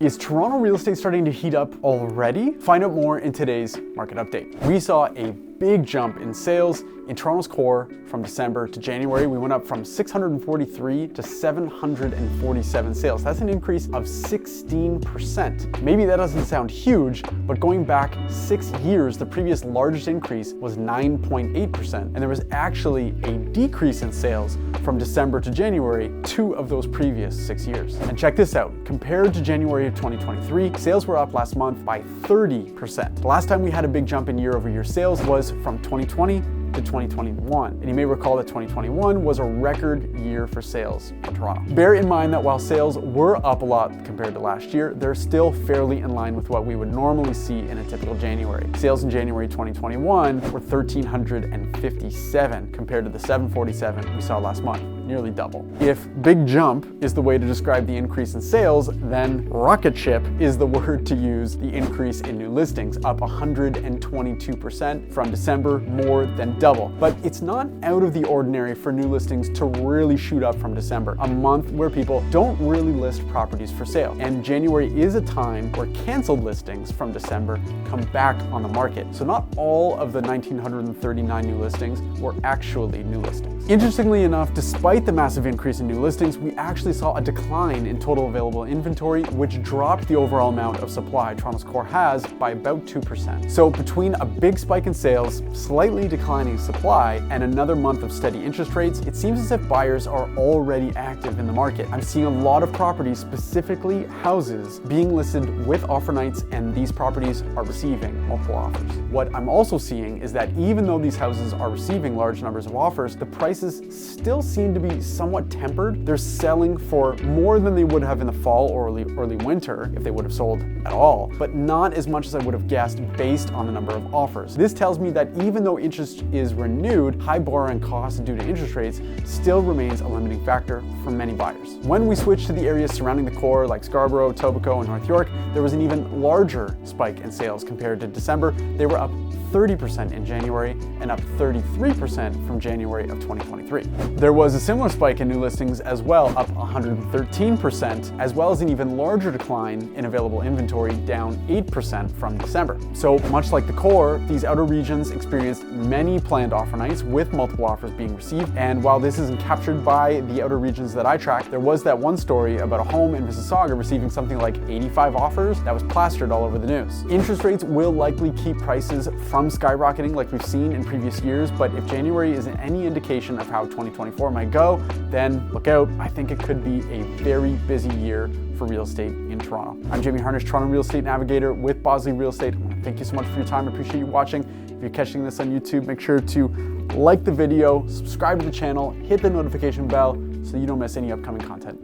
Is Toronto real estate starting to heat up already? Find out more in today's market update. We saw a big jump in sales in Toronto's core from December to January. We went up from 643 to 747 sales. That's an increase of 16%. Maybe that doesn't sound huge, but going back 6 years, the previous largest increase was 9.8%. And there was actually a decrease in sales from December to January 2 of those previous 6 years. And check this out, compared to January of 2023, sales were up last month by 30%. The last time we had a big jump in year-over-year sales was from 2020 to 2021. And you may recall that 2021 was a record year for sales in Toronto. Bear in mind that while sales were up a lot compared to last year, they're still fairly in line with what we would normally see in a typical January. Sales in January 2021 were 1,357 compared to the 747 we saw last month, nearly double. If big jump is the way to describe the increase in sales, then rocket ship is the word to use the increase in new listings, up 122% from December, more than double. But it's not out of the ordinary for new listings to really shoot up from December, a month where people don't really list properties for sale. And January is a time where canceled listings from December come back on the market. So not all of the 1,939 new listings were actually new listings. Interestingly enough, despite the massive increase in new listings, we actually saw a decline in total available inventory, which dropped the overall amount of supply Toronto's core has by about 2%. So between a big spike in sales, slightly declining supply, and another month of steady interest rates, it seems as if buyers are already active in the market. I'm seeing a lot of properties, specifically houses, being listed with offer nights, and these properties are receiving multiple offers. What I'm also seeing is that even though these houses are receiving large numbers of offers, the prices still seem to be somewhat tempered. They're selling for more than they would have in the fall or early winter if they would have sold at all, but not as much as I would have guessed based on the number of offers. This tells me that even though interest is renewed, high borrowing costs due to interest rates still remains a limiting factor for many buyers. When we switched to the areas surrounding the core like Scarborough, Etobicoke, and North York, there was an even larger spike in sales compared to December. They were up 30% in January and up 33% from January of 2023. There was a similar spike in new listings as well, up 113%, as well as an even larger decline in available inventory, down 8% from December. So much like the core, these outer regions experienced many planned offer nights with multiple offers being received. And while this isn't captured by the outer regions that I track, there was that one story about a home in Mississauga receiving something like 85 offers that was plastered all over the news. Interest rates will likely keep prices from skyrocketing like we've seen in previous years, but if January isn't any indication of how 2024 might go, then look out. I think it could be a very busy year for real estate in Toronto. I'm Harnish, Toronto Real Estate Navigator with Bosley Real Estate. I want to thank you so much for your time. I appreciate you watching. If you're catching this on YouTube, make sure to like the video, subscribe to the channel, hit the notification bell so you don't miss any upcoming content.